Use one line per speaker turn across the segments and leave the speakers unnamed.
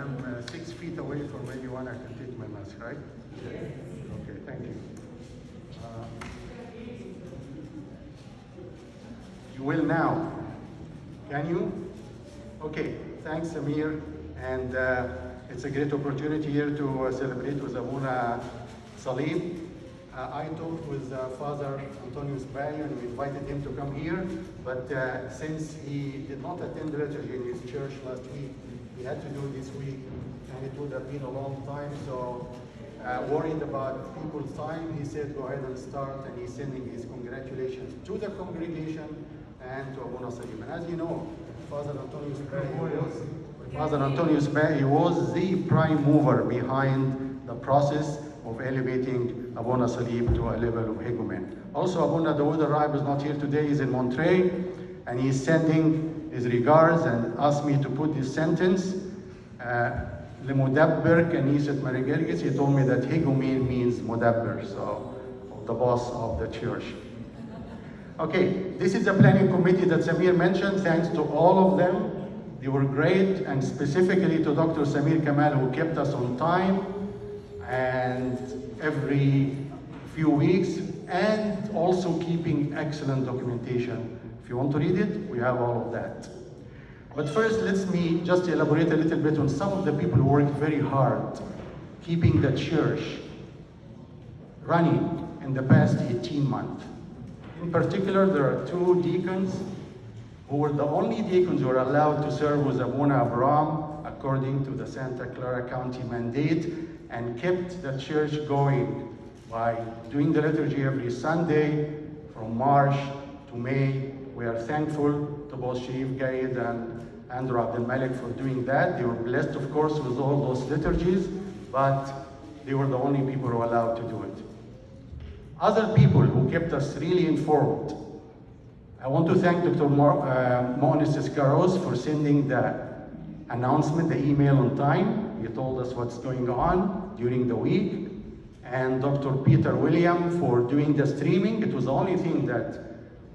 I'm 6 feet away from anyone. I can take my mask, right? Yes. Okay, thank you. You will now. Can you? Okay, thanks, Samir. And it's a great opportunity here to celebrate with Abouna Salib. I talked with Father Antonio Sbaglio and we invited him to come here, but since he did not attend the liturgy in his church last week, he had to do it this week, and it would have been a long time, so worried about people's time, he said go ahead and start, and he's sending his congratulations to the congregation and to Abouna Salib. And as you know, Father Antonio Sbaglio was the prime mover behind the process of elevating Abouna Salib to a level of hegumen. Also, Abouna Dawood Arab is not here today, he's in Monterey, and he's sending his regards and asked me to put this sentence. Lemudabber Kanisat Marigelgis, he told me that hegumen means Mudabber, so the boss of the church. Okay, this is the planning committee that Samir mentioned. Thanks to all of them. They were great, and specifically to Dr. Samir Kamal, who kept us on time and every few weeks, and also keeping excellent documentation. If you want to read it, we have all of that. But first, let me just elaborate a little bit on some of the people who worked very hard keeping the church running in the past 18 months. In particular, there are 2 deacons who were the only deacons who were allowed to serve with Abouna Abraham according to the Santa Clara County mandate, and kept the church going by doing the liturgy every Sunday from March to May. We are thankful to both Sharif Gaid and Andrew Abdel Malik for doing that. They were blessed, of course, with all those liturgies, but they were the only people who were allowed to do it. Other people who kept us really informed. I want to thank Dr. Monis Escaros for sending the announcement, the email on time. He told us what's going on during the week. And Dr. Peter William for doing the streaming. It was the only thing that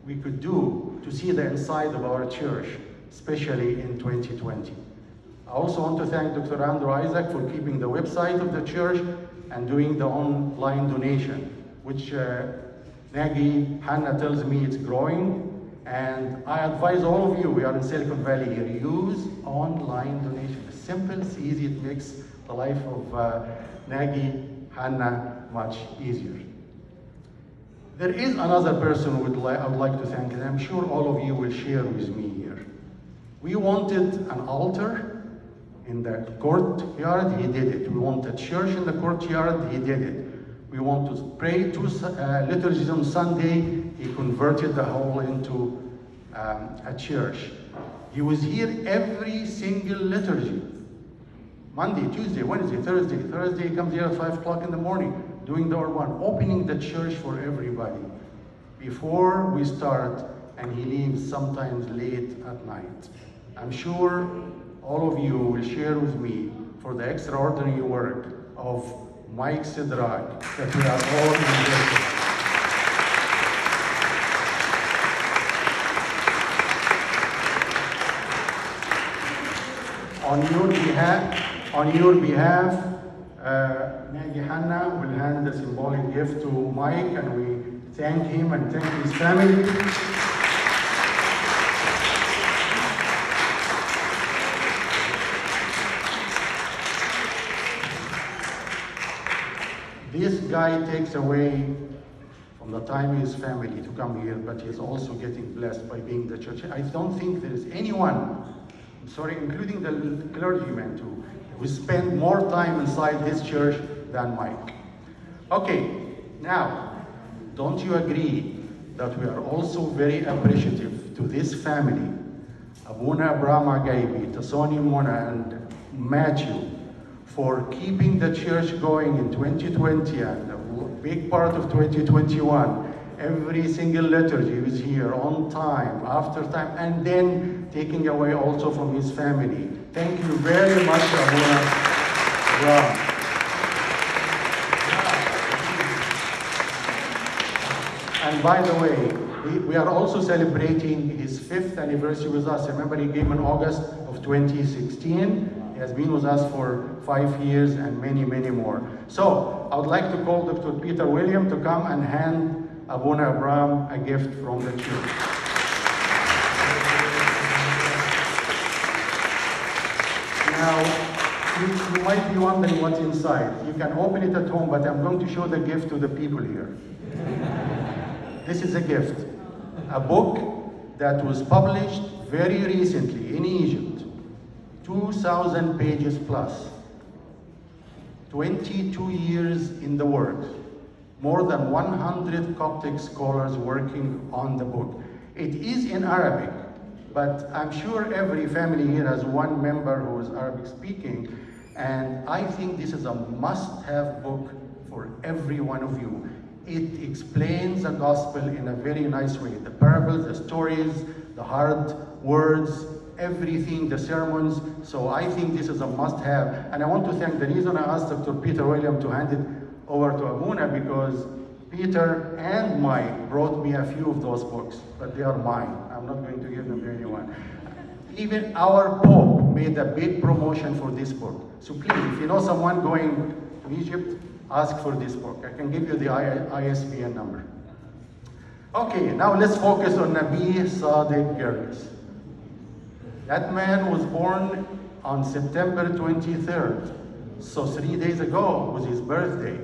we could do to see the inside of our church, especially in 2020. I also want to thank Dr. Andrew Isaac for keeping the website of the church and doing the online donation, which Nagy Hannah tells me it's growing. And I advise all of you, we are in Silicon Valley here, use online donation. It's simple, it's easy, it makes the life of Nagy Hannah much easier. There is another person I would like to thank, and I'm sure all of you will share with me here. We wanted an altar in the courtyard, he did it. We wanted a church in the courtyard, he did it. We want to pray 2 liturgies on Sunday, he converted the whole into a church. He was here every single liturgy. Monday, Tuesday, Wednesday, Thursday. Thursday he comes here at 5 o'clock in the morning, doing the Orban, opening the church for everybody before we start, and he leaves sometimes late at night. I'm sure all of you will share with me for the extraordinary work of Mike Sidrak that we are all indebted. On your behalf, Nagy Hannah will hand the symbolic gift to Mike, and we thank him and thank his family. This guy takes away from the time his family to come here, but he's also getting blessed by being the church. I don't think there is anyone, I'm sorry, including the clergyman too, who spend more time inside this church than Mike. Okay, now, don't you agree that we are also very appreciative to this family, Abouna Abraham Agaibi, Tasoni Mona, and Matthew, for keeping the church going in 2020 and a big part of 2021. Every single liturgy was here on time, after time, and then taking away also from his family. Thank you very much, Abouna Abraham. And by the way, we are also celebrating his 5th anniversary with us. Remember, he came in August of 2016. He has been with us for 5 years and many, many more. So I would like to call Dr. Peter William to come and hand Abouna Abraham a gift from the church. Now, you might be wondering what's inside. You can open it at home, but I'm going to show the gift to the people here. This is a gift. A book that was published very recently in Egypt. 2,000 pages plus. 22 years in the work. More than 100 Coptic scholars working on the book. It is in Arabic, but I'm sure every family here has one member who is Arabic speaking, and I think this is a must-have book for every one of you. It explains the gospel in a very nice way. The parables, the stories, the hard words, everything, the sermons. So I think this is a must-have. And I want to thank, the reason I asked Dr. Peter William to hand it over to Abouna, because Peter and Mike brought me a few of those books, but they are mine. I'm not going to give them to anyone. Even our Pope made a big promotion for this book. So please, if you know someone going to Egypt, ask for this book. I can give you the ISBN number. Okay, now let's focus on Nabi Sadiq Girgis. That man was born on September 23rd. So 3 days ago was his birthday.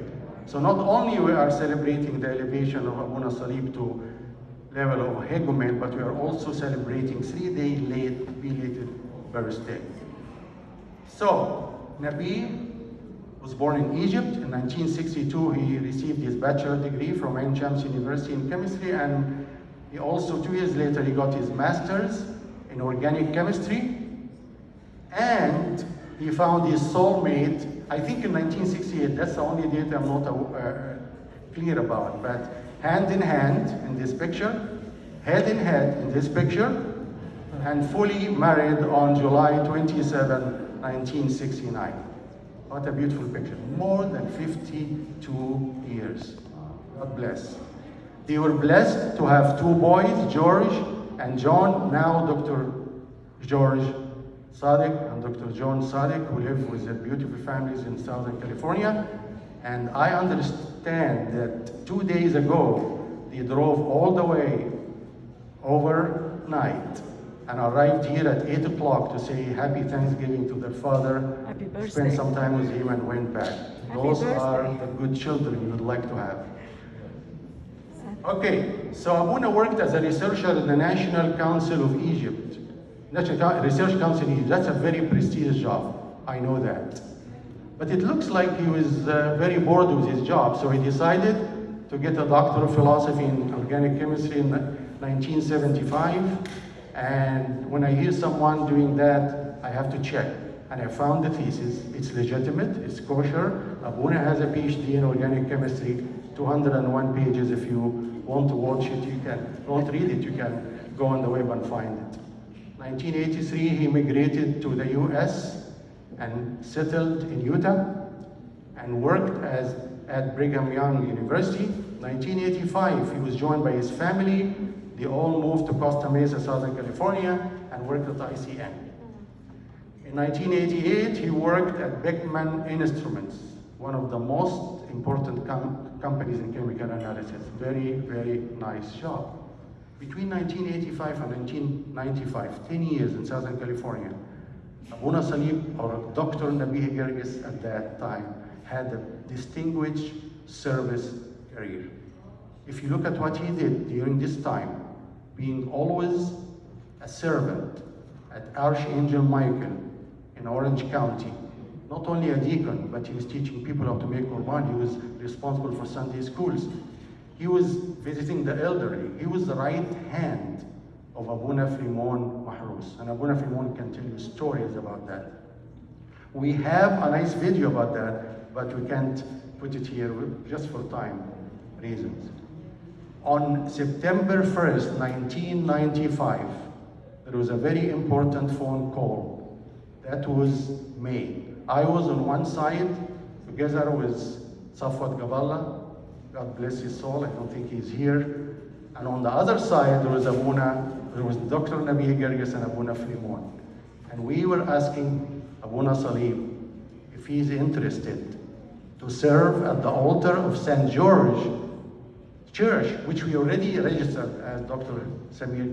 So not only we are celebrating the elevation of Abouna Salib to level of hegumen, but we are also celebrating 3 day late belated birthday. So Nabi was born in Egypt. In 1962, he received his bachelor degree from Ain Shams University in chemistry, and he also 2 years later he got his master's in organic chemistry, and he found his soulmate, I think in 1968. That's the only date I'm not clear about, but hand in hand in this picture, head in head in this picture, and fully married on July 27, 1969. What a beautiful picture. More than 52 years. God bless. They were blessed to have 2 boys, George and John, now Dr. George Sadiq and Dr. John Sadiq, who live with their beautiful families in Southern California. And I understand that 2 days ago, they drove all the way overnight and arrived here at 8 o'clock to say Happy Thanksgiving to their father,
Happy birthday.
spent some time with him and went back. Those are the good children you would like to have. Okay, so Abouna worked as a researcher at the National Council of Egypt. National Research Council in Egypt, that's a very prestigious job, I know that. But it looks like he was very bored with his job, so he decided to get a doctor of philosophy in organic chemistry in 1975. And when I hear someone doing that, I have to check. And I found the thesis. It's legitimate, it's kosher. Abouna has a PhD in organic chemistry, 201 pages. If you want to watch it, you can. Don't read it, you can go on the web and find it. 1983, he immigrated to the US and settled in Utah and worked at Brigham Young University. 1985, he was joined by his family. They all moved to Costa Mesa, Southern California, and worked at ICN. In 1988, he worked at Beckman Instruments, one of the most important companies in chemical analysis. Very, very nice job. Between 1985 and 1995, 10 years in Southern California, Abouna Salib, or Dr. Nabi Girgis at that time, had a distinguished service career. If you look at what he did during this time, being always a servant at Archangel Michael in Orange County, not only a deacon, but he was teaching people how to make Qurban. He was responsible for Sunday schools. He was visiting the elderly. He was the right hand of Abouna Frimon Mahrous. And Abouna Frimon can tell you stories about that. We have a nice video about that, but we can't put it here just for time reasons. On September 1st, 1995, there was a very important phone call that was made. I was on one side together with Safwat Gaballa, God bless his soul, I don't think he's here. And on the other side, there was Abouna, there was Dr. Nabi Girgis and Abouna Frimon. And we were asking Abouna Salib, if he is interested to serve at the altar of St. George Church, which we already registered, as Dr. Samir